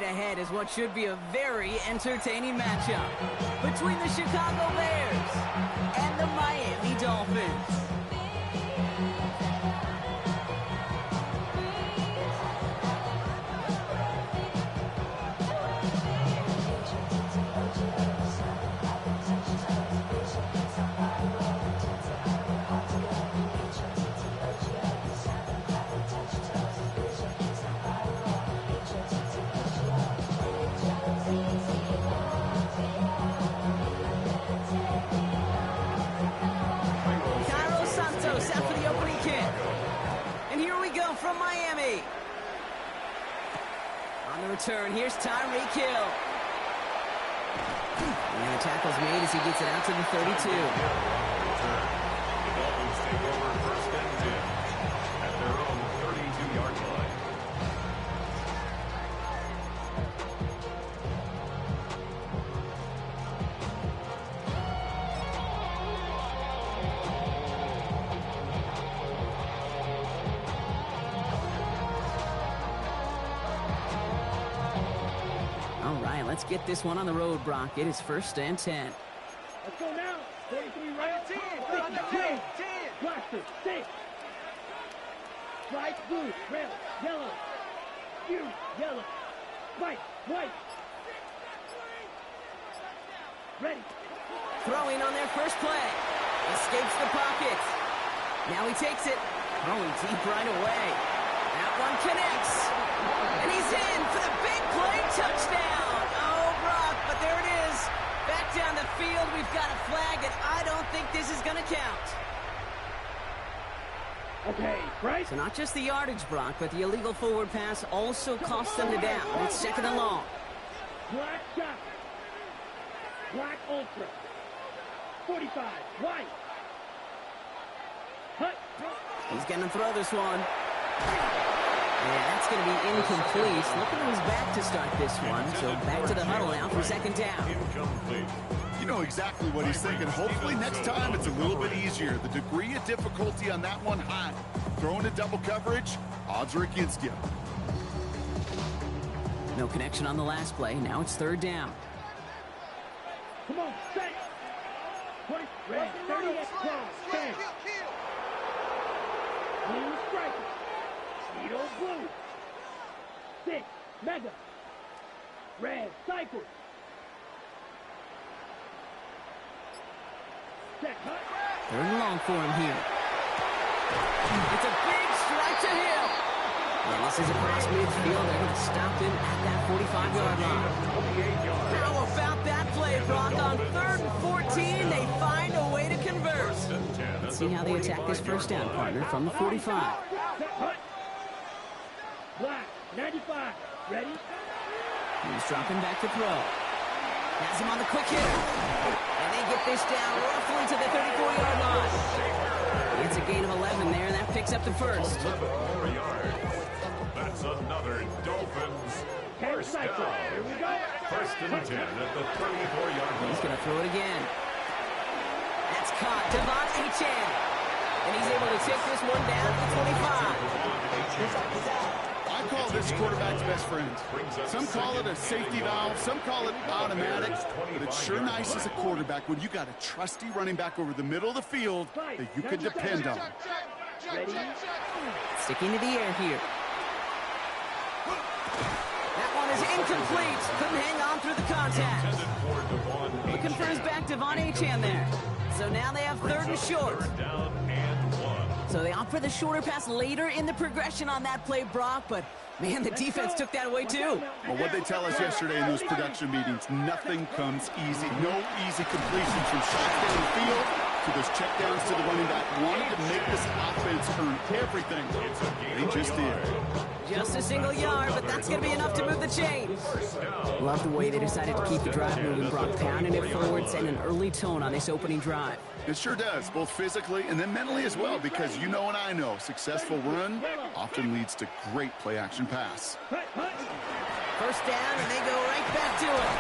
Ahead is what should be a very entertaining matchup between the Chicago Bears and the Miami Dolphins. From Miami. On the return, here's Tyreek Hill. And the tackle's made as he gets it out to the 32. The Dolphins take over first and 10 at their own 32-yard line. Let's get this one on the road, Brock. It is first and 10. Let's go now. 43 right. 10. Blaster, 6. White, blue, red, yellow. You, yellow. White. Ready. Throwing on their first play. Escapes the pocket. Now he takes it. Throwing deep right away. That one connects. And he's in for the big play touchdown. But there it is. Back down the field. We've got a flag, and I don't think this is going to count. Okay, right. So not just the yardage, Brock, but the illegal forward pass also cost them the down. It's second and long. Black shot. Black ultra. 45. White. Hut. He's going to throw this one. Yeah, that's going to be incomplete. Looking to his back to start this one. So back to the huddle now for second down. Incomplete. You know exactly what he's thinking. Hopefully next time it's a little bit easier. The degree of difficulty on that one high. Throwing to double coverage, odds are against you. No connection on the last play. Now it's third down. Come on, set. 20, red, 30 at 12, stand. Blue striker. Cheeto blue. 6, mega. Red, cycle. Set, hut. Third and long for him here. It's a big strike to Hill. And this is across midfield. They're going to stop him at that 45-yard line. How about that play, Brock? On 3rd and 14, they find a way to convert. Let's see how they attack this first down, partner, from the 45. Black, 95. Ready? He's dropping back to throw. Has him on the quick hitter. And they get this down roughly to the 34-yard line. It's a gain of 11 there, and that picks up the first. 11 more yards. That's another Dolphins first down. Here we go. First and 10 at the 34-yard line. He's going to throw it again. That's caught. Devon Achane. And he's able to take this one down to 25. I call this quarterback's best friend. Some call it a safety valve, some call it automatic, but it's sure nice as a quarterback when you got a trusty running back over the middle of the field that you can depend on. Ready? Sticking to the air here. That one is incomplete. Couldn't hang on through the contact. Looking for his back, Devon Achane there. So now they have 3rd and short. Down and 1. So they opt for the shorter pass later in the progression on that play, Brock, but man, the defense took that away too. Well, what they tell us yesterday in those production meetings, nothing comes easy. No easy completions from shots down the field to those checkdowns to the running back. Wanted to make this offense earn everything. They just did. Just a single yard, but that's going to be enough to move the chains. Love the way they decided to keep the drive moving, Brock, pounding it forward, setting an early tone on this opening drive. It sure does, both physically and then mentally as well, because you know and I know, successful run often leads to great play-action pass. First down, and they go right back to it.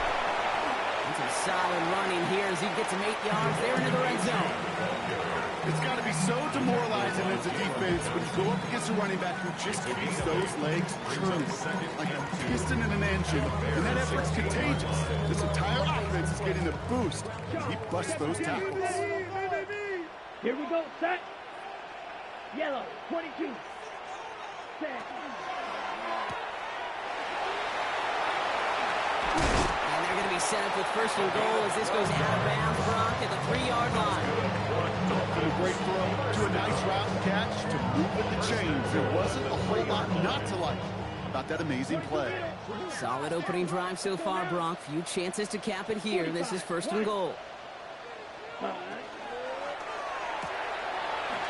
It's a solid running here as he gets him 8 yards there into the red zone. It's got to be so demoralizing as a defense when you go up against a running back who just keeps those legs churning like a piston in an engine, and that effort's contagious. This entire offense is getting a boost as he busts those tackles. Here we go, set. Yellow, 22. Set. And they're going to be set up with first and goal as this goes out of bounds, Brock, at the 3-yard line. A great throw to a nice route and catch to move with the chains. There wasn't a whole lot not to like about that amazing play. Solid opening drive so far, Brock. Few chances to cap it here. This is first and goal.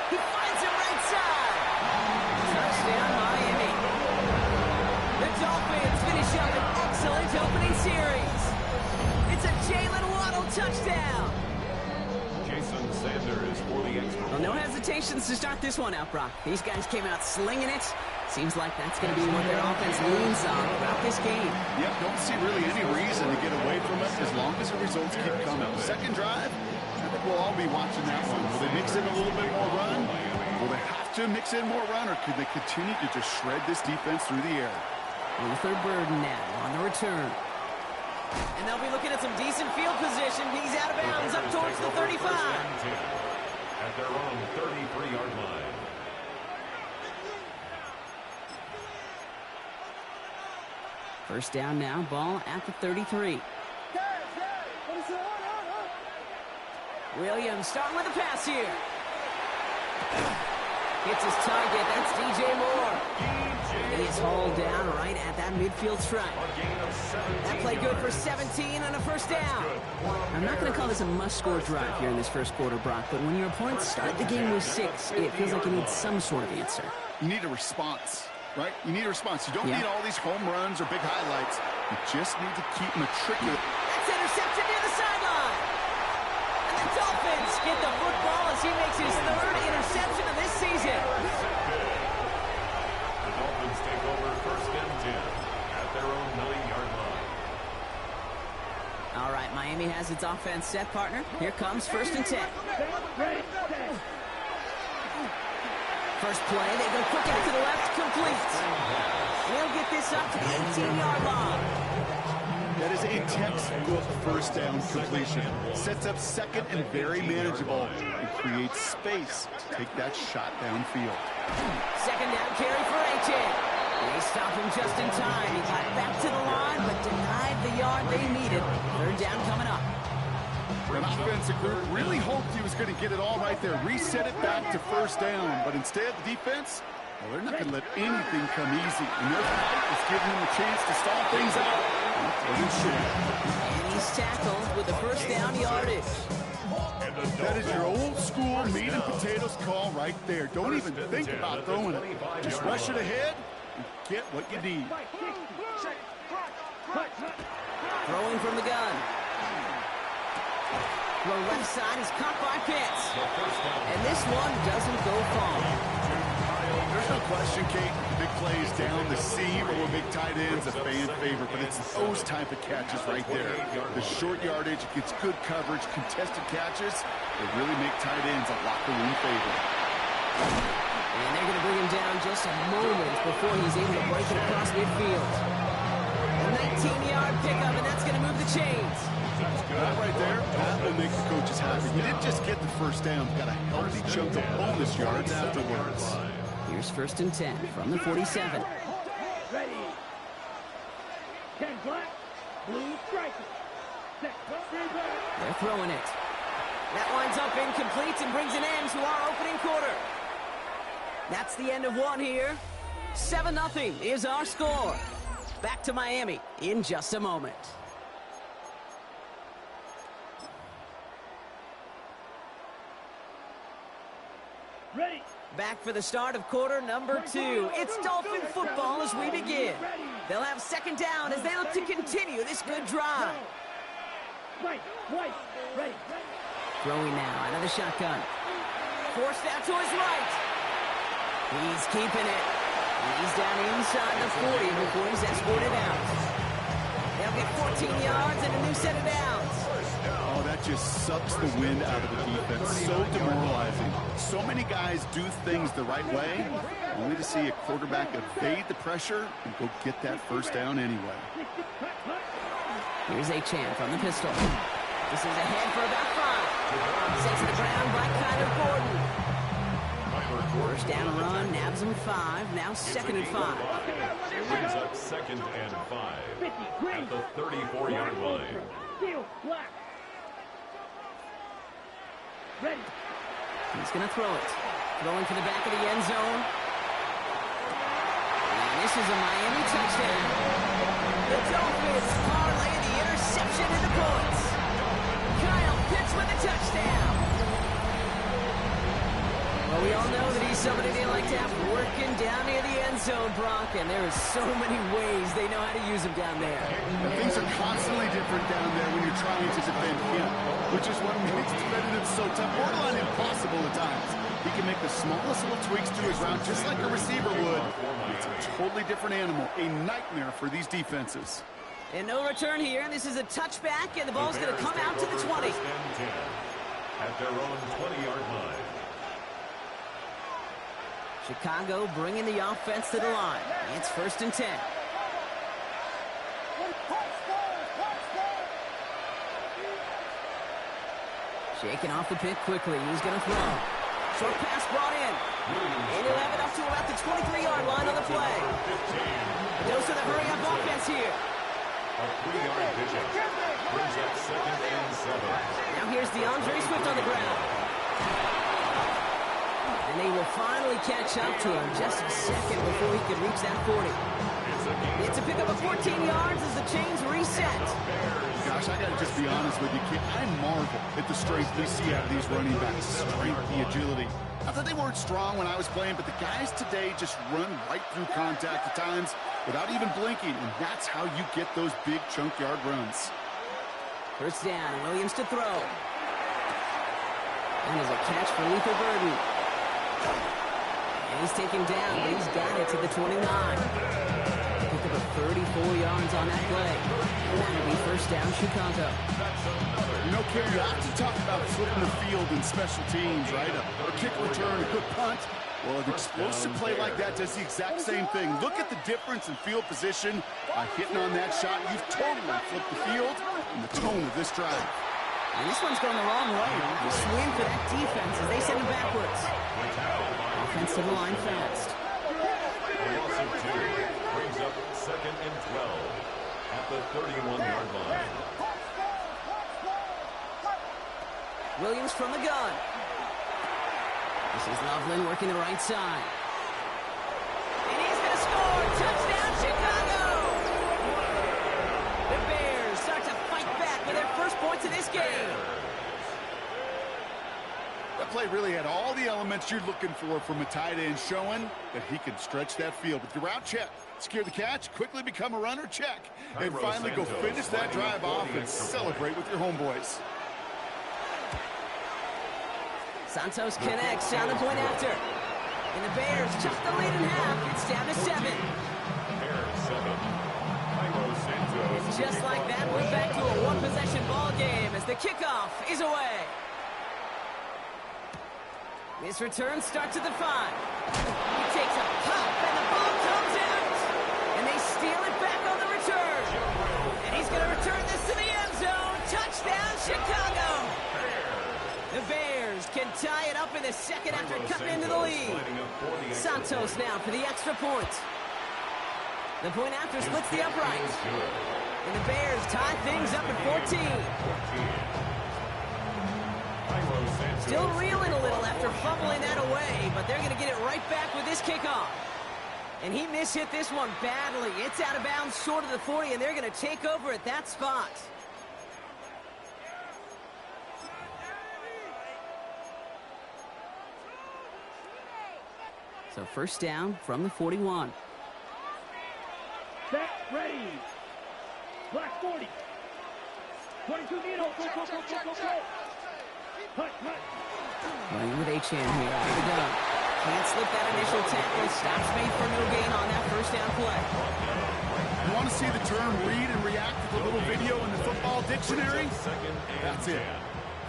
He finds it right side. Touchdown, Miami. The Dolphins finish up an excellent opening series. It's a Jalen Waddle touchdown. Jason Sanders for the extra. Well, no hesitations to start this one out, Brock. These guys came out slinging it. Seems like that's going to be what their offense leans on throughout this game. Yep, don't see really any reason to get away from it as long as the results keep coming. Second drive, I think we'll all be watching that one. Will they mix in a little bit more run? Will they have to mix in more run, or could they continue to just shred this defense through the air? Luther Burden now on the return. And they'll be looking at some decent field position. He's out of bounds up towards the 35. At their own 33-yard line. First down now, ball at the 33. Williams starting with a pass here. Hits his target, that's DJ Moore. He is hauled down right at that midfield stripe. That play good for 17 and a first down. I'm not going to call this a must-score drive here in this first quarter, Brock, but when your opponents start the game with 6, it feels like you need some sort of answer. You need a response, right? You need a response. You don't need all these home runs or big highlights. You just need to keep matriculate. That's intercepted near the sideline. And the Dolphins get the football as he makes his 3rd interception of this season. The Dolphins take over first and 10 at their own 9-yard line. All right, Miami has its offense set, partner. Here comes first and 10. First play, they go quick out to the left, complete. We'll get this up to the 18-yard line. That is a textbook first down completion. Sets up second and very manageable and creates space to take that shot downfield. Second down carry for A.J. They stop him just in time. He got back to the line, but denied the yard they needed. Third down coming up. An offensive group really hoped he was going to get it all right there, reset it back to first down, but instead the defense, well, they're not going to let anything come easy. And their fight is giving them a chance to stall things out. And he's tackled with the first down yardage. That is your old school meat and potatoes call right there. Don't even think about throwing it. Just rush it ahead and get what you need. Throwing from the gun. The left side is caught by Pitts. And this one doesn't go far. There's no question, Kate, big plays down the seam or with big tight ends, a fan favorite, but it's those type of catches right there. The short yardage, gets good coverage, contested catches, they really make tight ends a locker room favorite. And they're going to bring him down just a moment before he's able to break it across midfield. A 19-yard pickup, and that's going to move the chains. That right there, that will make the coaches happy. You didn't just get the first down, you got a healthy chunk of bonus yards afterwards. Here's first and 10 from the 47. Ready. 10 black, blue striker. Set. They're throwing it. That winds up incomplete and brings an end to our opening quarter. That's the end of one here. 7-0 is our score. Back to Miami in just a moment. Ready. Back for the start of quarter number 2. It's Dolphin football as we begin. They'll have second down as they look to continue this good drive. Right. Ready. Throwing now out of the shotgun. Forced out to his right. He's keeping it. He's down inside the 40 before he's escorted out. They'll get 14 yards and a new set of downs. Oh, that just sucks the wind out of the defense. So demoralizing. So many guys do things the right way, only to see a quarterback evade the pressure and go get that first down anyway. Here's Achane from the pistol. This is ahead for about 5. Sent to the ground by Kyler Gordon. First down run, nabs him 5. Now 2nd and 5. Brings up 2nd and 5 at the 34-yard line. Ready. He's going to throw it. Throwing to the back of the end zone. And this is a Miami touchdown. The Dolphins parlay the interception into points. Kyle Pitts with a touchdown. Well, we all know that he's somebody they like to have working down near the end zone, Brock, and there are so many ways they know how to use him down there. And things are constantly different down there when you're trying to defend him, which is what makes defending him so tough, borderline impossible at times. He can make the smallest little tweaks to his route, just like a receiver would. It's a totally different animal, a nightmare for these defenses. And no return here, and this is a touchback, and the ball's going to come out to the 20. At their own 20-yard line. Chicago bringing the offense to the line. It's 1st and 10. Shaking off the pick quickly. He's going to throw. Short pass brought in. And he'll have it up to about the 23-yard line on the play. A dose of the hurry-up offense here. A 3-yard pickup. Brings up 2nd and 7. Now here's DeAndre Swift on the ground. And they will finally catch up to him just a second before he could reach that 40. It's a pickup of 14 yards as the chains reset. Gosh, I got to just be honest with you, kid. I marvel at the strength we see out of these running backs. Strength, the agility. I thought they weren't strong when I was playing, but the guys today just run right through contact at times without even blinking, and that's how you get those big chunk yard runs. First down, Williams to throw. And there's a catch for Luther Burden. And he's taken down, but he's got it to the 29. Pick up a 34 yards on that play. And that'll be first down, Chicago. You know, Kerry, you often talk about flipping the field in special teams, right? A kick return, a good punt. Well, an explosive play like that does the exact same thing. Look at the difference in field position. By hitting on that shot, you've totally flipped the field and the tone of this drive. And this one's going the wrong way. The swing for that defense as they send him backwards. Offense to the line fast. A loss of 2 brings up 2nd and 12 at the 31-yard line. Williams from the gun. This is Loveland working the right side. And he's going to score. Touchdown, Chicago! The Bears start to fight back with their first points of this game. That play really had all the elements you're looking for from a tight end, showing that he can stretch that field. With the route check, secure the catch, quickly become a runner, check. And finally go finish that drive off and celebrate with your homeboys. Santos connects down the point after. And the Bears chuck the lead in half. It's down to 7. Bears 7. Cairo Santos. Just like that, we're back to a one-possession ball game as the kickoff is away. This return starts at the 5. He takes a pop and the ball comes out. And they steal it back on the return. And he's going to return this to the end zone. Touchdown, Chicago. The Bears can tie it up in the second after cutting into the lead. Santos now for the extra point. The point after splits the upright. And the Bears tie things up at 14. Still reeling a little after fumbling that away, but they're going to get it right back with this kickoff. And he mishit this one badly. It's out of bounds short of the 40, and they're going to take over at that spot. So first down from the 41. Set, ready. Black 40. 22 needle. Go. Hut. Running with Achane here. Here we go. Can't slip that initial tackle. Stops made for no gain on that first down play. You want to see the term read and react with a little dictionary, Second and that's it. 10.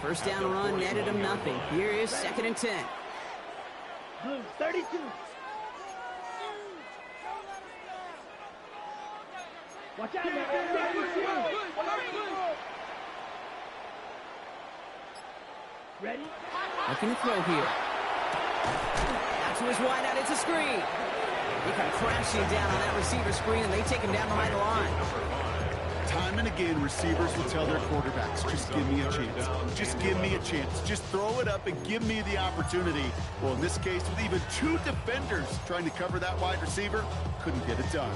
First down run netted him nothing. Here is 2nd and 10. Blue, 32. Watch out, man. Ready? Looking to throw here. Out to his wideout. It's a screen. He come crashing down on that receiver screen, and they take him down behind the line. Time and again, receivers will tell their quarterbacks, just give me a chance. Just give me a chance. Just throw it up and give me the opportunity. Well, in this case, with even 2 defenders trying to cover that wide receiver, couldn't get it done.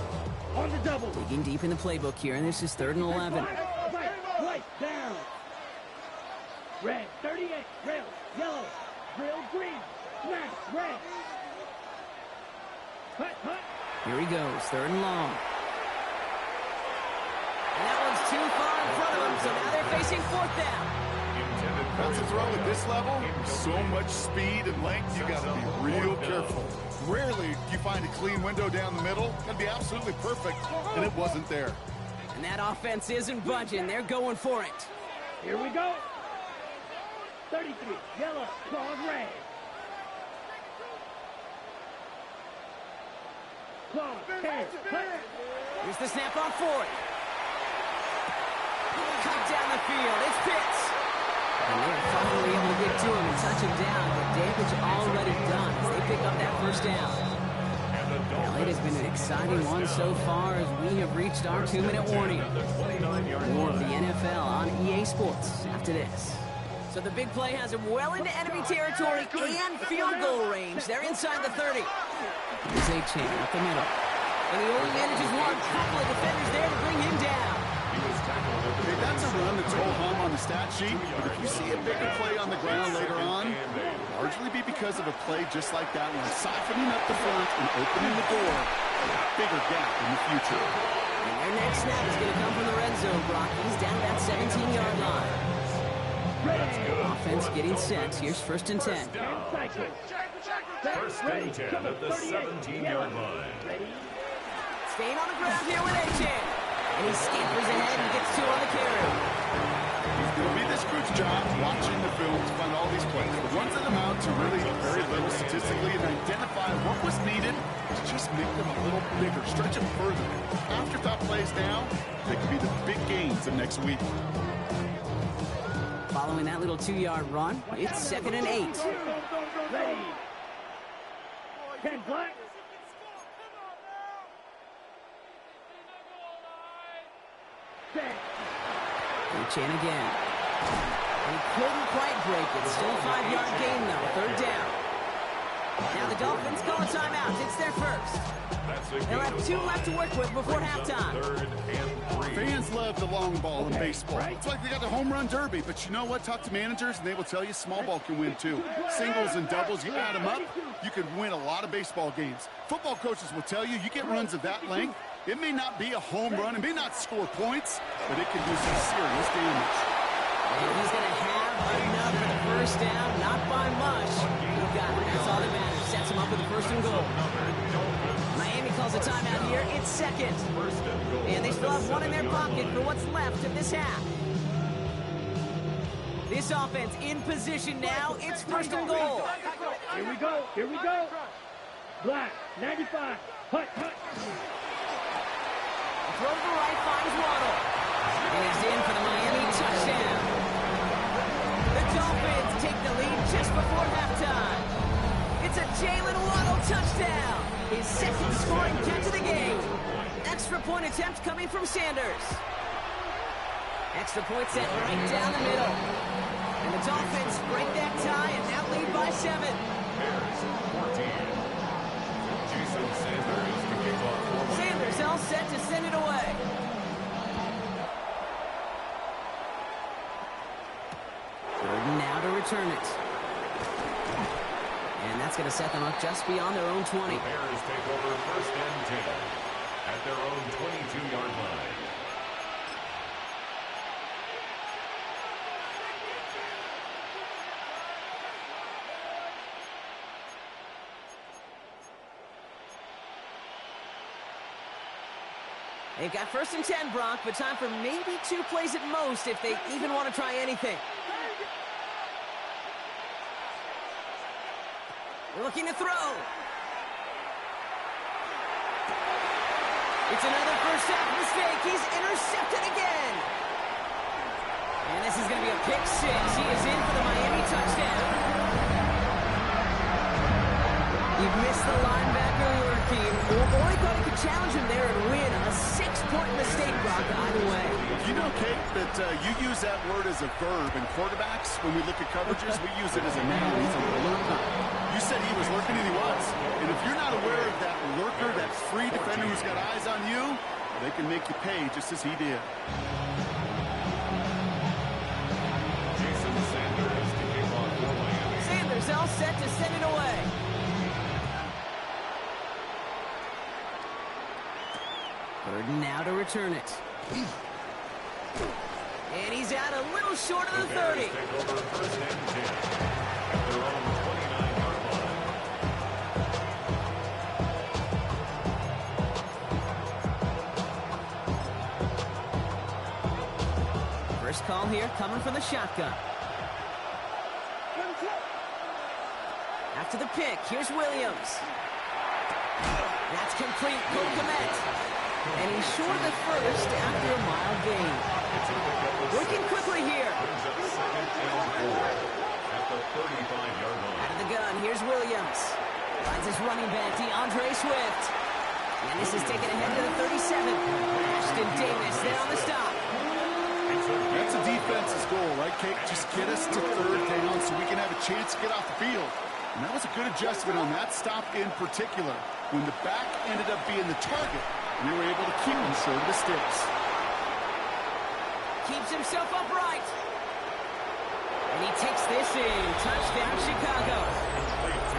On the double. Digging deep in the playbook here, and this is 3rd and 11. Right, down. Red, 38, rail, yellow, drill, green, smash, red. Hut. Here he goes, 3rd and long. And that one's too far in front of him, so now they're facing 4th down. That's a throw at this level. So much speed and length, you got to be real careful. Rarely do you find a clean window down the middle. That'd be absolutely perfect, and it wasn't there. And that offense isn't budging. They're going for it. Here we go. 33, yellow, claws, red. Claws, 10, hut. Here's the snap on 4th. Cut down the field. It's Pitts. And they're finally able to get to him and touch him down, but damage already done as they pick up that 1st down. Well, it has been an exciting one so far as we have reached our 2-minute warning. More of the NFL on EA Sports after this. So the big play has him well into enemy territory and field goal range. They're inside the 30. Here's A-Chain up the middle. And he only manages one. Couple of defenders there to bring him down. Hey, that's a run that's whole hum on the stat sheet, but if you see a bigger play on the ground later on, it'll largely be because of a play just like that one, softening up the front and opening the door for a bigger gap in the future. And their next snap is going to come from the red zone, Brock. He's down that 17-yard line. Offense getting set. Here's 1st and 10. First and 10 at the 17-yard line. Staying on the ground here with A-Chain. And he scampers ahead and gets 2 on the carry. It'll be this group's job watching the film to find all these plays. The ones that amount to really very little statistically and identify what was needed to just make them a little bigger, stretch them further. Afterthought plays now, they could be the big gains of next week. Following that little 2-yard run, it's 2nd and 8. Ready. 10 black. A-Chain again. He couldn't quite break it. Still a 5-yard gain, though. 3rd down. Now the Dolphins call a timeout. It's their first. They'll have 2 left to work with before halftime. Fans love the long ball in baseball. It's like they got the home run derby, but you know what? Talk to managers, and they will tell you small ball can win, too. Singles and doubles, you add them up, you can win a lot of baseball games. Football coaches will tell you, you get runs of that length, it may not be a home run, it may not score points, but it can do some serious damage. And he's going to have enough for the 1st down, not by much. He got it. That's all that matters. Sets him up with a 1st and goal. Miami calls a timeout here. It's 2nd. And they still have 1 in their pocket for what's left of this half. This offense in position now. It's 1st and goal. Here we go. Here we go. Black, 95. Hut. Throw to the right, finds Waddle. And he's in for the Miami touchdown. The Dolphins take the lead just before halftime. It's a Jalen Waddle touchdown. His 2nd scoring catch of the game. Extra point attempt coming from Sanders. Extra point set right down the middle. And the Dolphins break that tie and now lead by 7. Jason Sanders to kick off. Sanders all set to send it away. Jordan now to return it. And that's going to set them up just beyond their own 20. The Bears take over 1st and 10 at their own 22-yard line. They've got 1st and 10, Brock, but time for maybe 2 plays at most if they even want to try anything. Looking to throw. It's another first half mistake. He's intercepted again. And this is going to be a pick 6. He is in for the Miami touchdown. You've missed the linebacker lurking. Or he thought he could challenge him there and win. A 6-point mistake, Brock, either way. You know, Kate, that you use that word as a verb. And quarterbacks, when we look at coverages, we use it as a noun. He's a lurker. You said he was lurking, and he was. And if you're not aware of that lurker, that free defender who's got eyes on you, they can make you pay just as he did. Jason Sanders to kick off for Miami. Sanders all set to send it away. Third now to return it. And he's out a little short of the 30. Take over 1st and 10 at their own 29-yard line. First call here coming from the shotgun. After the pick, here's Williams. That's complete. Cole Kmet. And he's short of the first after a mile gain. Working quickly here. Brings up 2nd and 4 at the 35-yard line. Out of the gun, here's Williams. Finds his running back, DeAndre Swift. And this is taken ahead to the 37. Ashton Davis there on the stop. That's a defense's goal, right, Kate? Just get us to 3rd down so we can have a chance to get off the field. And that was a good adjustment on that stop in particular. When the back ended up being the target, we were able to keep him short of the sticks. Keeps himself upright. And he takes this in. Touchdown, Chicago.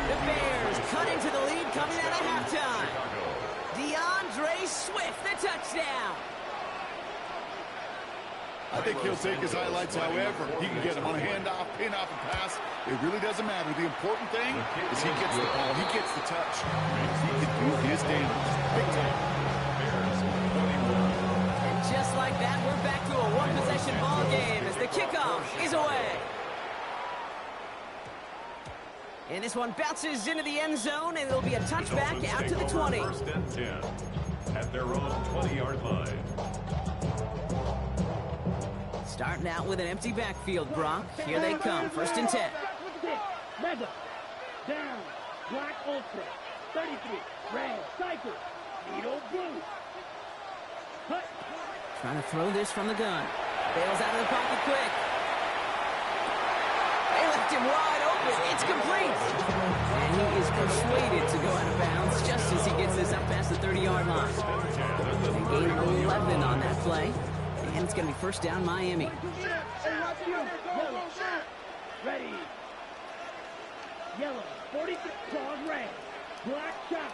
The Bears cut into the lead coming out of halftime. DeAndre Swift, the touchdown. I think he'll take his highlights however. He can get him on a handoff, pin off a pass. It really doesn't matter. The important thing is he gets the ball. He gets the touch. He can do his damage. Big time. And just like that, we're back to a one-possession ball game as the kickoff is away. And this one bounces into the end zone, and it'll be a touchback out to the 20. 1st and 10 at their own 20-yard line. Starting out with an empty backfield, Brock. Here they come, 1st and 10. Mega. Down. Black Ultra. 33. Red. Cycle. Needle Blue. Cut. Trying to throw this from the gun. Bails out of the pocket quick. They left him wide open. It's complete. And he is persuaded to go out of bounds just as he gets this up past the 30-yard line. They gain 11 on that play. And it's going to be 1st down, Miami. Ready. Yellow. 46. Dog red. Black shot.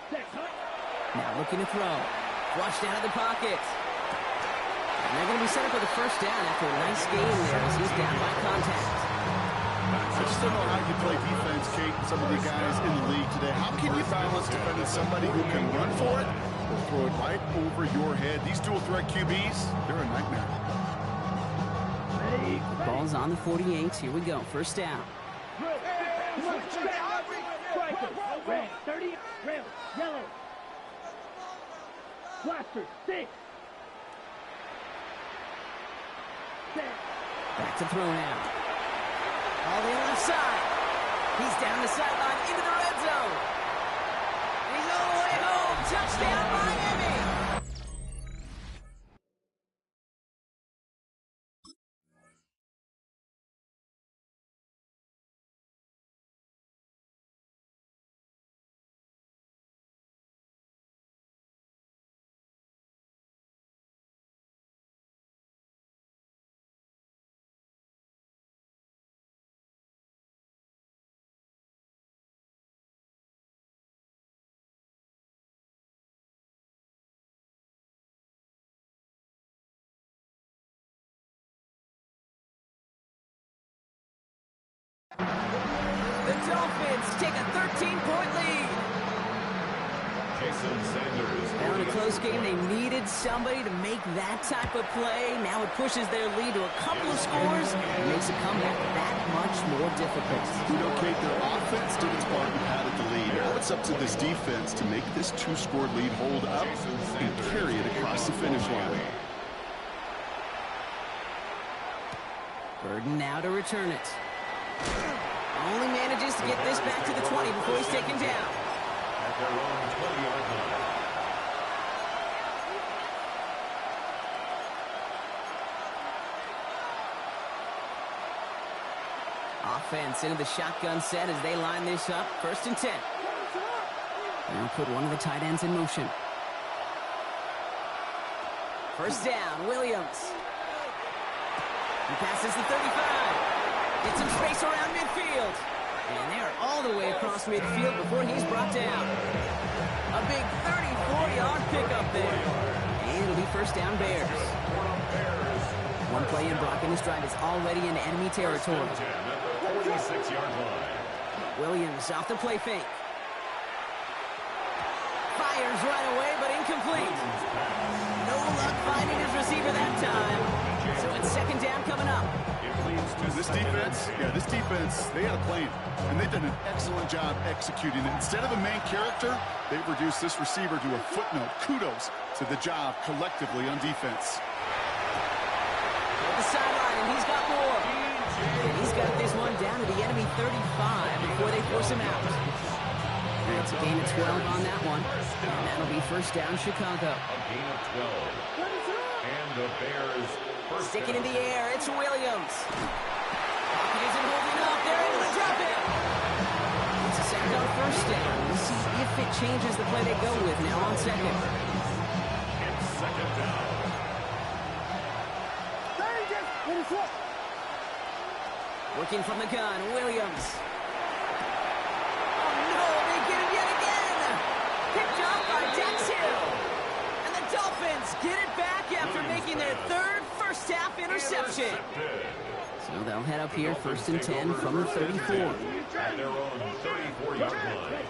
Set. Cut. Now looking to throw. Flushed out of the pocket. And they're going to be set up with a 1st down after a nice gain there as he's down by contact. I just don't know how you play defense, Kate, and some of the guys in the league today. How can you balance defending somebody who can run for it or throw it right over your head? These dual threat QBs, they're a nightmare. Ready. Ball's on the 48. Here we go. 1st down. Striker. Red. 30. Rail. Yellow. Blaster. 6. Set. Back to throw now. All the left side. He's down the sideline into the red zone. He's all the way home. Touchdown, Miami. The Dolphins take a 13-point lead. Jason Sanders. Now in a close game, they needed somebody to make that type of play. Now it pushes their lead to a couple of scores and makes a comeback that much more difficult. You know, Kate, their offense did its part and padded the lead. Now it's up to this defense to make this two-score lead hold up and carry it across the finish line. Burden now to return it. Only manages to get this back to the 20 before he's taken down. At their own 20-yard line. Offense into the shotgun set as they line this up. 1st and 10. Now put one of the tight ends in motion. 1st down, Williams. He passes the 35. Gets some space around midfield. And they're all the way across midfield before he's brought down. A big 34-yard pickup there. And it'll be 1st down Bears. One play in blocking his drive is already in enemy territory. 46-yard line. Williams off the play fake. Fires right away, but incomplete. No luck finding his receiver that time. So it's 2nd down coming up. This defense, they had a plan, and they've done an excellent job executing it. Instead of a main character, they've reduced this receiver to a footnote. Kudos to the job collectively on defense. At the sideline, and he's got more. And he's got this one down to the enemy 35 before they force him out. And it's a gain of 12 on that one. And that'll be 1st down Chicago. A gain of 12. And the Bears first Sticking in down. the air, it's Williams. Pocket isn't holding up. They're able to drop it. It's a sack on 1st down. We'll see if it changes the play they go with now on 2nd. It's 2nd down. Working from the gun, Williams. Oh no, they get him yet again. Picked off by Dax Hill. And the Dolphins get it back after making their 3rd first-half interception. So they'll head up here 1st and 10 from the 34. At their own 34-yard line.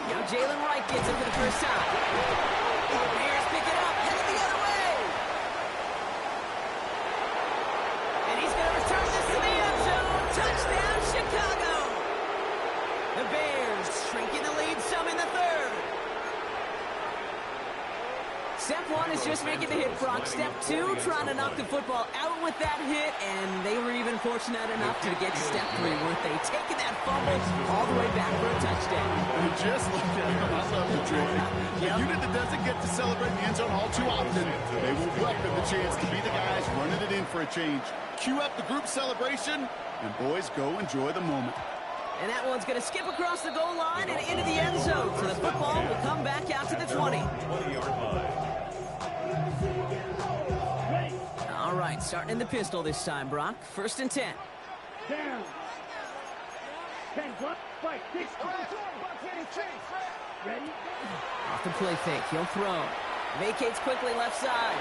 Now Jalen Wright gets it for the first time. Bears pick it up, headed the other way. And he's going to return this to the end zone. Touchdown, Chicago. The Bears shrinking the lead some in the 3rd. Step 1 is just making the hit, Brock. Step 2, trying to knock the football out with that hit, and they were even fortunate enough to get to step 3, weren't they? Taking that fumble all the way back for a touchdown. And just look at him. I love the trick. The unit that doesn't get to celebrate in the end zone all too often, they will welcome the chance to be the guys running it in for a change. Cue up the group celebration, and boys, go enjoy the moment. And that one's going to skip across the goal line and into the end zone. So the football will come back out to the 20. 20-yard line. All right, starting in the pistol this time, Brock. 1st and 10. Down. 10 block, fight, 6. Ready? Off the play fake, he'll throw. Vacates quickly left side.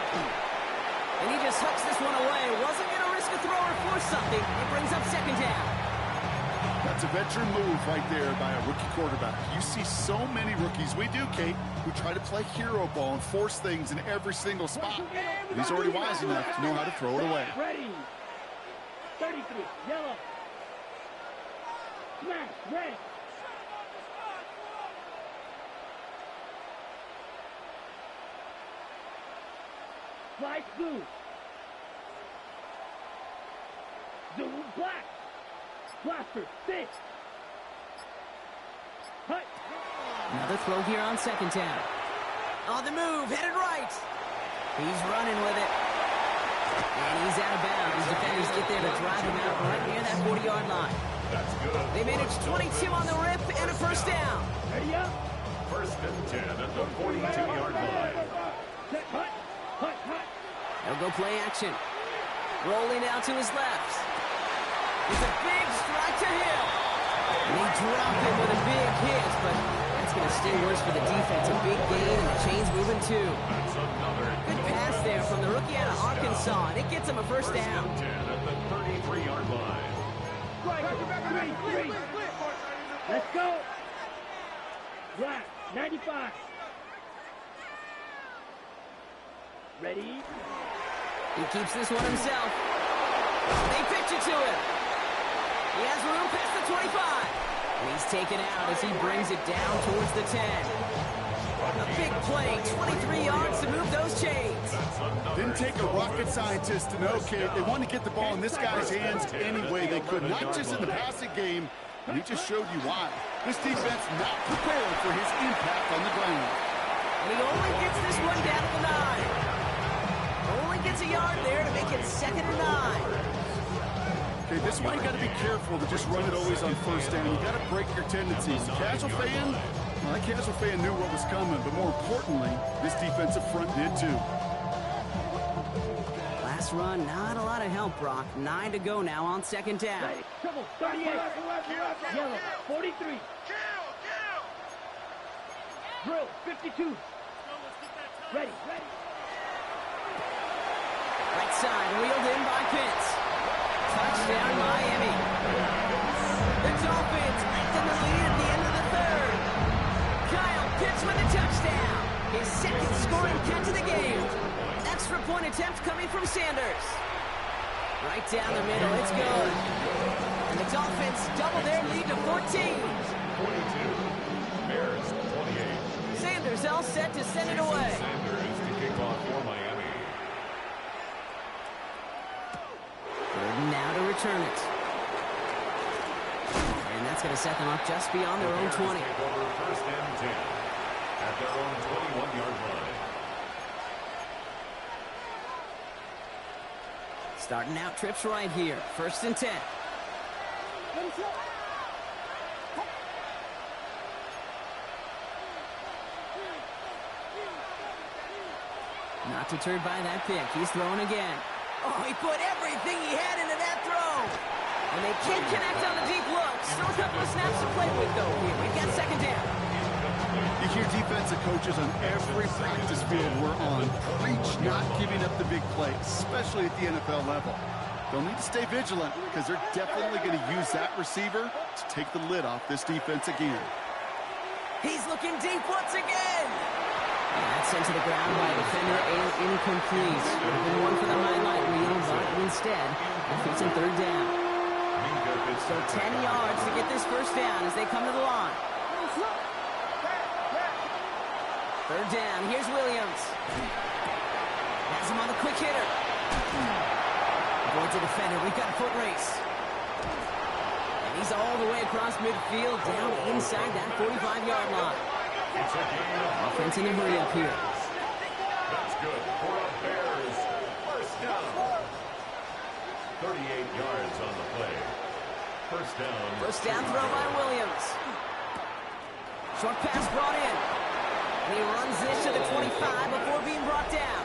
And he just hooks this one away. Wasn't going to risk a throw or force something. It brings up 2nd down. That's a veteran move right there by a rookie quarterback. You see so many rookies, we do, Kate, who try to play hero ball and force things in every single spot. But he's already wise enough to know how to throw it away. Ready. 33, yellow. Smash, red. Slice blue. Zoom black. Blaster, 6. Hut. Another throw here on 2nd down. On the move, headed right. He's running with it. And he's out of bounds. Defenders get there to drive him out right near that 40-yard line. That's good. They manage 22 on the rip and a 1st down. Ready up. 1st and 10 at the 42-yard line. Set, hut, hut, hut. They'll go play action. Rolling out to his left. It's a big strike to Hill. And they drop him with a big hit, but that's going to sting worse for the defense. A big gain, and the chain's moving too. That's another Good pass there from the rookie out of Arkansas, and it gets him a 1st down. 10 at the 33-yard line. Strike, 3. Let's go. Black, 95. Ready? He keeps this one himself. They pitch it to him. He has room past the 25. And he's taken out as he brings it down towards the 10. A big play, 23 yards to move those chains. Didn't take a rocket scientist to know, kid. They wanted to get the ball in this guy's hands any way they could, not just in the passing game, and he just showed you why. This defense not prepared for his impact on the ground. And he only gets this one down to the 9. Only gets a yard there to make it 2nd and 9. Okay, this is why you got to be careful to just run it always on first down. You got to break your tendencies. Casual fan, well, that casual fan knew what was coming, but more importantly, this defensive front did too. Last run, not a lot of help, Brock. 9 to go now on 2nd down. Ready. Trouble. 38. Yellow. 43. Drill. 52. Ready. Right side, wheeled in by Pitts. Touchdown, Miami. The Dolphins lengthen the lead at the end of the 3rd. Kyle Pitts with a touchdown. His 2nd scoring catch of the game. Extra point attempt coming from Sanders. Right down the middle, it's good. And the Dolphins double their lead to 14. 42. Bears 28. Sanders all set to send it away. Sanders to kick off for Miami. 3rd and now to return it. And that's going to set them up just beyond their own 20. Take over 1st and 10 at their own 21-yard line. Starting out trips right here. 1st and 10. Not deterred by that pick. He's throwing again. Oh, he put everything he had into that throw. And they can't connect on the deep look. Still a couple of snaps to play with, though. Here, we've got 2nd down. You hear defensive coaches on every practice field we're on preach not giving up the big plays, especially at the NFL level. They'll need to stay vigilant because they're definitely going to use that receiver to take the lid off this defense again. He's looking deep once again. And that's sent to the ground by defender incomplete. Would have been one for the highlight reel, but instead, it's in 3rd down. So 10 yards to get this 1st down as they come to the line. 3rd down, here's Williams. Has him on the quick hitter. Avoids a defender, we've got a foot race. And he's all the way across midfield, down inside that 45-yard line. Offense in a hurry up here. That's good for a Bears 1st down. 38 yards on the play. 1st down. 1st down throw by Williams. Short pass brought in. And he runs this to the 25 before being brought down.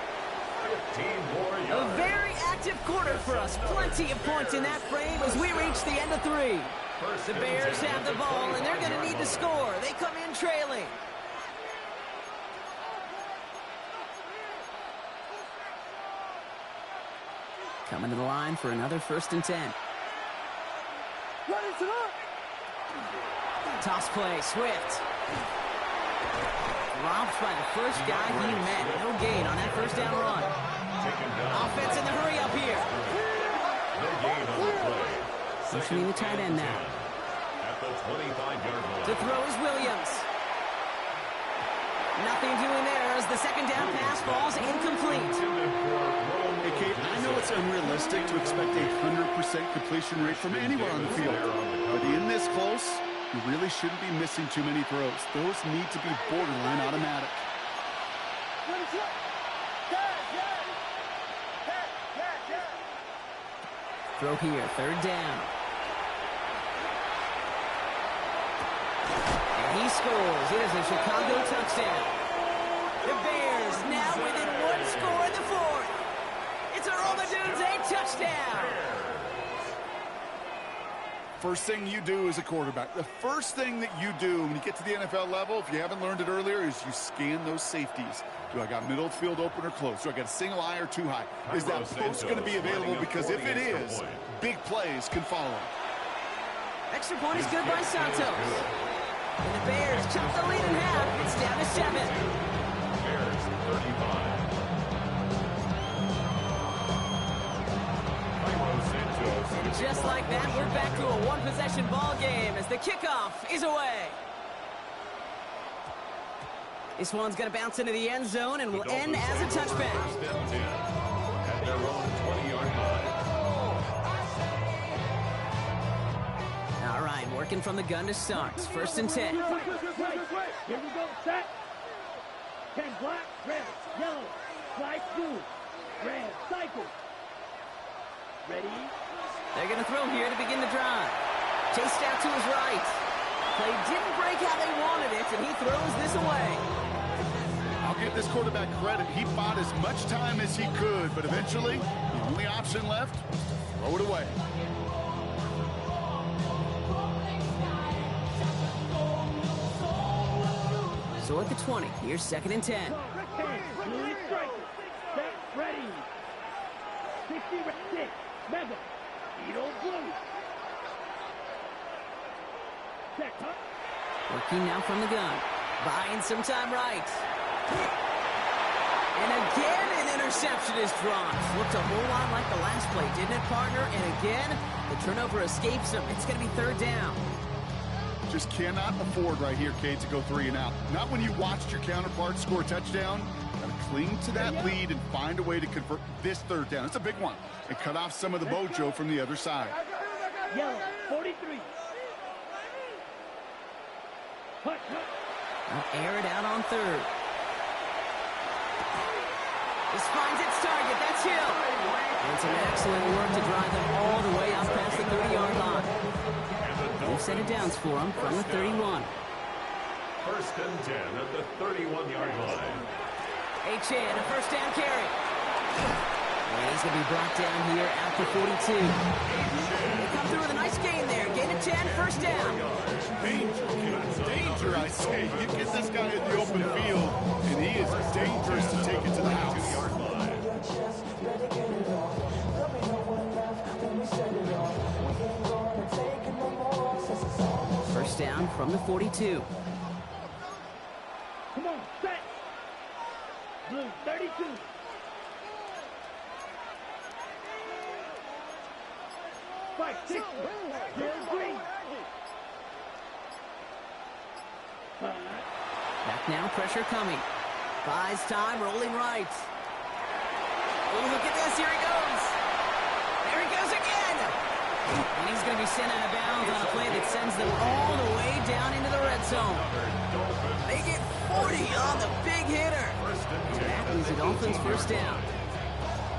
15 more A yards. very active quarter for us. Plenty of points in that frame as we reach the end of 3. The Bears have the ball, and they're going to need to score. They come in trailing. Coming to the line for another 1st and 10. Toss play, Swift. Dropped by the first guy he met. No gain on that 1st down run. Offense in the hurry up here. No gain on the play. Motioning the tight end now. At the 25-yard line. To throw is Williams. Nothing doing there as the 2nd down pass falls incomplete. Hey, Kate, I know it's unrealistic to expect a 100% completion rate from anywhere on the field, but in this close, you really shouldn't be missing too many throws. Those need to be borderline automatic. Throw here, 3rd down. And he scores. It is a Chicago touchdown. The Bears now within 1 score in the 4th. It's a Romadunes touchdown. First thing you do as a quarterback, the first thing that you do when you get to the NFL level, if you haven't learned it earlier, is you scan those safeties. Do I got middle field open or close? Do I got a single eye or too high? Is that post going to be available? Because if it is, big plays can follow. Extra point is good by Santos. And the Bears chop the lead in half. It's down to 7. Bears 35. just like that, we're back to a one-possession ball game as the kickoff is away. This one's going to bounce into the end zone and will end as a touchback. First and 10 at their own 20-yard line. All right, working from the gun to start. First and 10. Here we go, set. 10 black, red, yellow, flag blue, red, cycle. Ready? They're going to throw here to begin the drive. Chased out to his right. Play didn't break how they wanted it, and he throws this away. I'll give this quarterback credit. He bought as much time as he could, but eventually, the only option left was to throw it away. So at the 20, here's second and 10. Blue striker, set, ready. 60, 6, mega, Edo blue. Set, huh? Working now from the gun. Buying some time right. And again, an interception is dropped. Looked a whole lot like the last play, didn't it, partner? And again, the turnover escapes him. It's going to be third down. Just cannot afford right here, Kate, to go 3 and out. Not when you watched your counterpart score a touchdown. Got to cling to that lead and find a way to convert this third down. It's a big one. And cut off some of the mojo from the other side. Yellow, 43. Hut. Now air it out on third. This finds its target. That's Hill. And some excellent work to drive them all the way out past the 30-yard line. We've set it downs for him from the 31. First and 10 at the 31-yard line. Achane, a first down carry. And he's going to be brought down here at the 42. They come through with a nice gain there. Gain of 10, first down. Danger, I say. You get this guy in the open field, and he is dangerous to take it to the house. First down from the 42. Come on, set. Blue, 32. Fight, 60. Blue, green. Back now, pressure coming. Buys time, rolling right. Oh, look at this, here he goes. There he goes again. And he's going to be sent out of bounds on a play that sends them all the way down into the red zone. They get 40 on the big hitter. And that is the Dolphins' first down.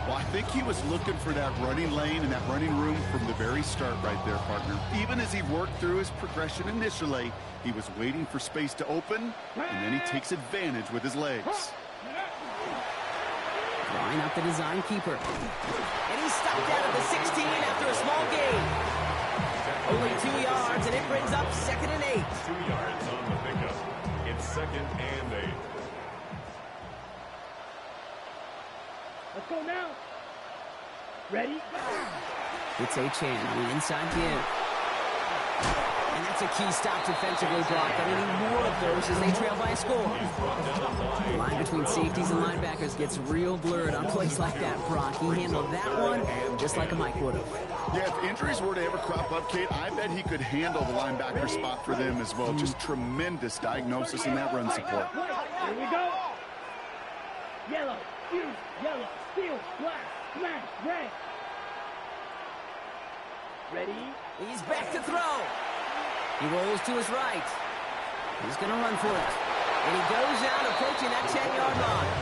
Well, I think he was looking for that running lane and that running room from the very start right there, partner. Even as he worked through his progression initially, he was waiting for space to open, and then he takes advantage with his legs. Drawing up the design keeper. And he's stopped out of the 16 after a small gain. Only 2 yards, and it brings up second and 8. 2 yards on the pickup. It's second and 8. Let's go now. Ready? It's Achane on the inside give. And that's a key stop defensively, Brock. They need more of those as they trail by a score. The line between safeties and linebackers gets real blurred on plays like that, Brock. He handled that one just like a Mike would have. Yeah, if injuries were to ever crop up, Kate, I bet he could handle the linebacker spot for them as well. Just tremendous diagnosis in that run support. Here we go. Yellow, fuse, yellow, steel, black, smash, red. Ready? He's back to throw. He rolls to his right. He's going to run for it. And he goes out approaching that 10-yard line.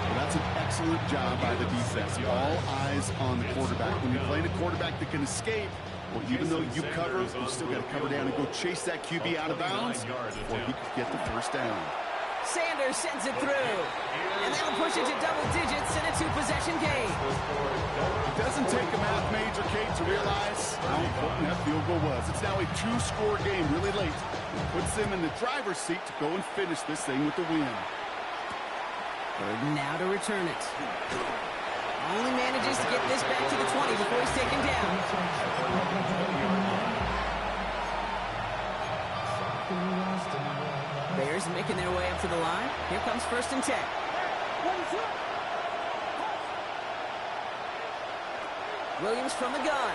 Well, that's an excellent job by the defense. All eyes on the quarterback. When you're playing a quarterback that can escape, well, even though you cover, you still got to cover down and go chase that QB out of bounds, or he could get the first down. Sanders sends it through. And that'll push it to double digits in a two-possession game. It doesn't take a math major, Kate, to realize how important that field goal was. It's now a 2-score game really late. It puts them in the driver's seat to go and finish this thing with the win. Burden now to return it. Only manages to get this back to the 20 before he's taken down. Bears making their way up to the line. Here comes first and 10. Williams from the gun.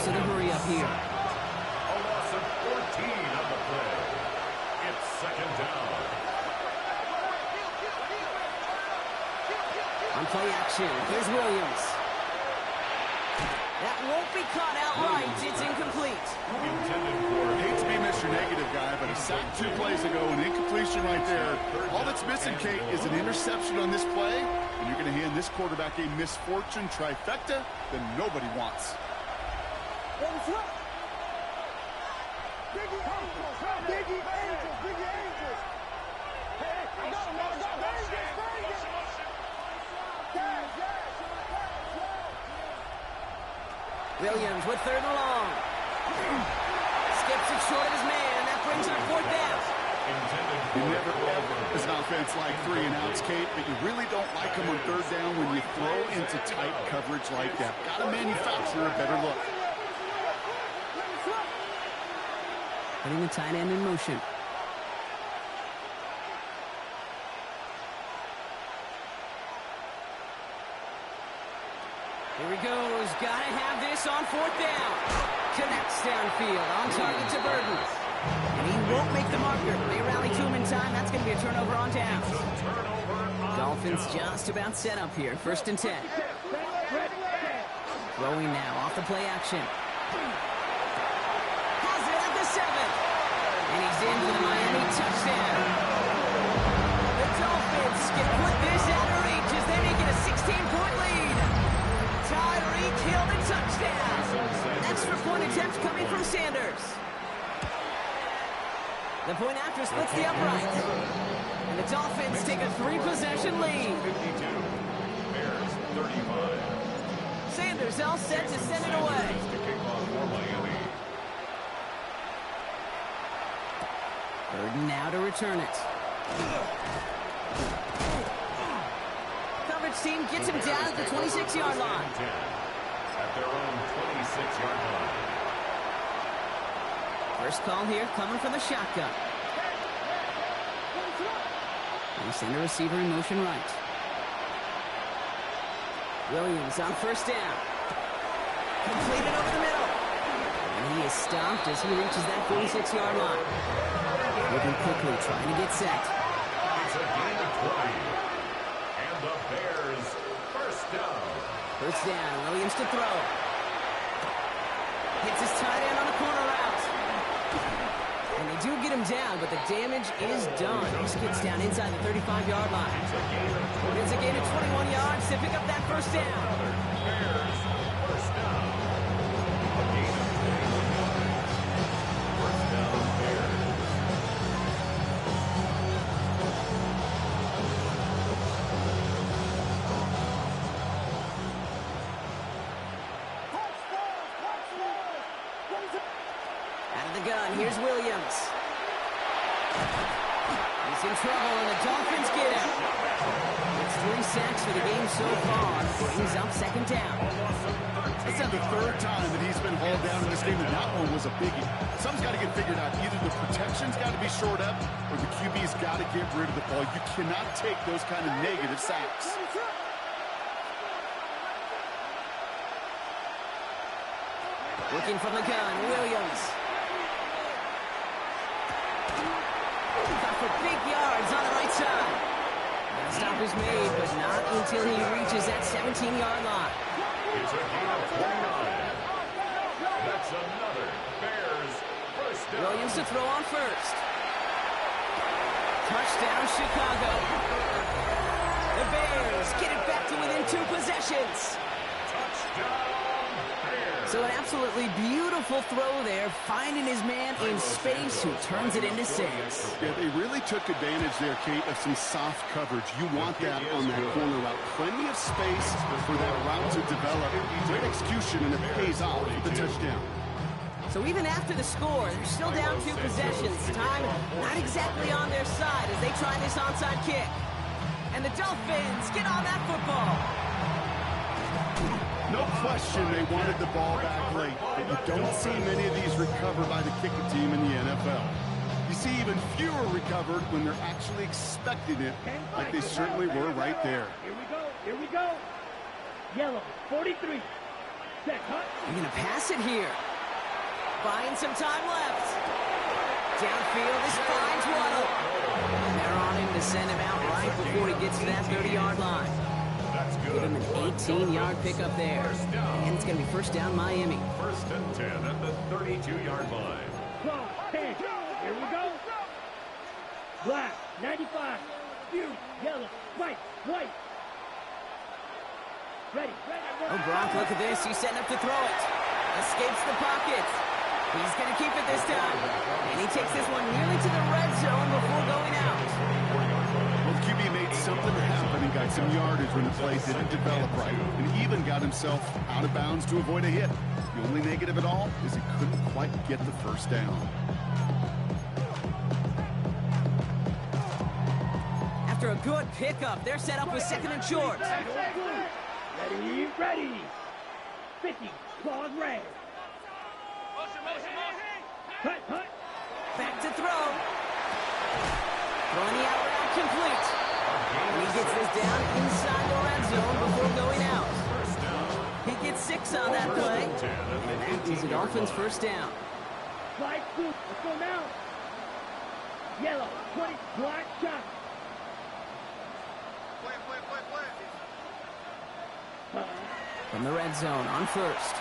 force of the hurry up here. A loss of 14 on the play. It's second down. On play action, here's Williams. That won't be caught outright. It's incomplete. Intended for Hate to be Mr. Negative guy, but a sack 2 plays ago, an incompletion right there. All that's missing, Kate, is an interception on this play, and you're going to hand this quarterback a misfortune trifecta that nobody wants. Williams with third and long. Skips it short of his man. That brings up fourth down. You never, ever, as an offense, like 3 and outs, Kate, but you really don't like them on third down when you throw into tight coverage like that. Got to manufacture a better look. Putting the tight end in motion. Here he goes. Gotta have this on fourth down. Connects downfield. On target to Burton. And he won't make the marker. They rally to him in time. That's going to be a turnover on downs. Dolphins just about set up here. First and 10. Throwing now off the play action. Has it at the 7. And he's in for the Miami touchdown. The Dolphins can put this out of reach as they make it a 16-point lead. Tyreek Hill the touchdown. Extra point attempt coming from Sanders. The point after splits the upright. And the Dolphins take a 3-possession lead. 52. Bears 35. Sanders all set to send it away. To kick off for Miami. Burton now to return it. Coverage team gets him down at the 26-yard line. At their own 26-yard line. First call here coming from the shotgun. They send a receiver in motion right. Williams on first down. Completed over the middle. And he is stopped as he reaches that 46-yard line. Moving quickly, trying to get set. It's a gain of 20. And the Bears first down. First down, Williams to throw. Hits his tight end on the corner route. And they do get him down, but the damage is done. This gets down inside the 35-yard line. It's a gain of 21 yards to pick up that first down. Bears first down. A gain of 21 yards. First down, Bears. Out of the gun, here's Williams. He's in trouble, and the Dolphins get him. It's 3 sacks for the game so far. Brings up second down. It's now the 3rd time that he's been hauled down in this game, and that one was a biggie. Something's got to get figured out. Either the protection's got to be shored up, or the QB's got to get rid of the ball. You cannot take those kind of negative sacks. Looking from the gun, Williams. Got for big yards on the right side. That stop is made, but not until he reaches that 17-yard line. It's a gain of 29. That's another Bears first down. Williams to throw on first. Touchdown, Chicago. The Bears get it back to within 2 possessions. Touchdown, Bears. So an absolutely beautiful throw there, finding his man in space who turns it into 6. Yeah, they really took advantage there, Kate, of some soft coverage. You want that on that corner route. Plenty of space for that route to develop. Great execution, and it pays off with the touchdown. So even after the score, they're still down 2 possessions. Time not exactly on their side as they try this onside kick. And the Dolphins get on that football. No question they wanted the ball back late, but you don't see many of these recovered by the kicking team in the NFL. You see even fewer recovered when they're actually expecting it, like they certainly were right there. Here we go. Here we go. Yellow, 43. Set, hut. You're going to pass it here. Buying some time left. Downfield, this finds Waddle. And they're on him to send him out right before he gets to that 30-yard line. That's good. Give him an 18-yard pickup there. And it's going to be first down Miami. First and 10 at the 32-yard line. 12, 10. Here we go. Black, 95. Blue, yellow, white, white. Ready, ready, Oh, Brock, look at this. He's setting up to throw it. Escapes the pocket. He's going to keep it this time. And he takes this one nearly to the red zone before going out. Well, the QB made something happen and got some yardage when the play didn't develop right. And even got himself out of bounds to avoid a hit. The only negative at all is he couldn't quite get the first down. After a good pickup, they're set up with second and short. ready, ready. 50, claws red. Hut, hut. Back to throw. Throwing the out route complete. And he gets this down inside the red zone before going out. He gets 6 on that play. And that is the Dolphins' first down. Slide two, let's go now. Yellow, 20, black, shot. From the red zone on first.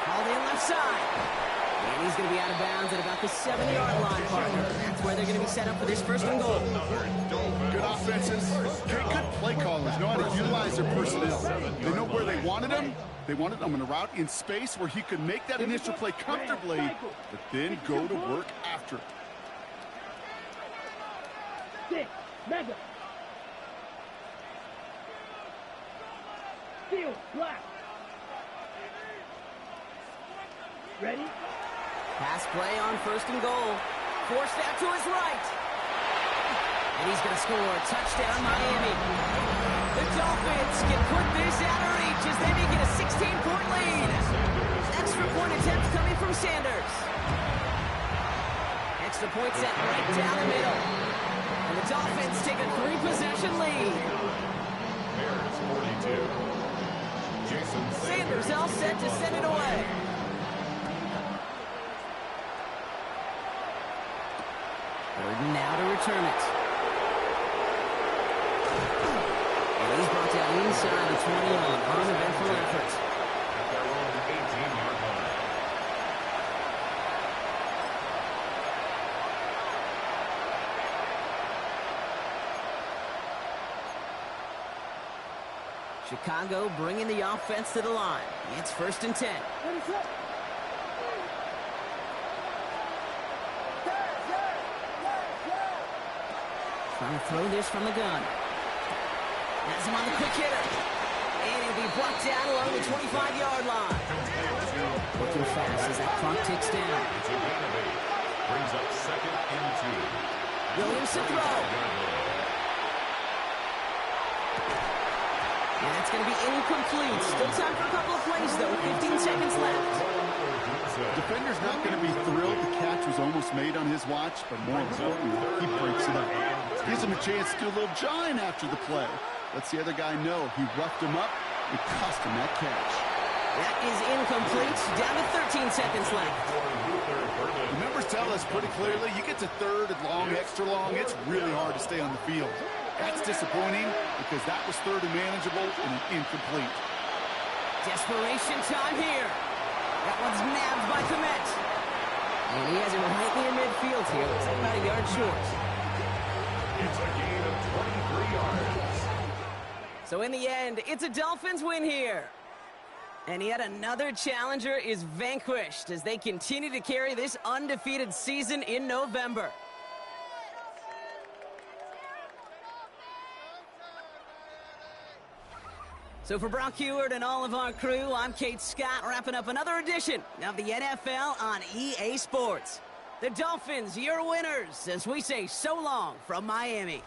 Called in left side. And he's going to be out of bounds at about the 7-yard line, partner. That's where they're going to be set up for this first and goal. Good offenses, good play callers know how to utilize their personnel. They know where they wanted him. They wanted him in a route in space where he could make that initial play comfortably, but then go to work after it. 6, mega. Steel, black. Ready? Pass play on first and goal. Forced out to his right. And he's going to score. Touchdown, Miami. The Dolphins can put this out of reach as they make it a 16-point lead. Extra point attempt coming from Sanders. Extra point set right down the middle. And the Dolphins take a 3-possession lead. Bears 42. Jason Sanders all set to send it away. Burden now to return it. And he's brought down inside the 20 on an uneventful effort. At their own 18-yard line. Chicago bringing the offense to the line. It's first and 10. Trying to throw this from the gun. Has him on the quick hitter. And he'll be brought down along the 25-yard line. Looking fast as that clock ticks down. It's a gain of 8. Brings up second and 2. Williams to throw. And that's going to be incomplete. Still time for a couple of plays, though. 15 seconds left. Defender's not going to be thrilled the catch was almost made on his watch, but more importantly, he breaks it up. Gives him a chance to do a little jawing after the play. Lets the other guy know he roughed him up and cost him that catch. That is incomplete. Down to 13 seconds left. The numbers tell us pretty clearly, you get to third and long, extra long, it's really hard to stay on the field. That's disappointing because that was third and manageable and incomplete. Desperation time here. That one's nabbed by Komet. And he has it right near midfield here. Looks like about a yard short. It's a gain of 23 yards. So in the end, it's a Dolphins win here. And yet another challenger is vanquished as they continue to carry this undefeated season in November. So for Brock Heward and all of our crew, I'm Kate Scott, wrapping up another edition of the NFL on EA Sports. The Dolphins, your winners, as we say so long from Miami.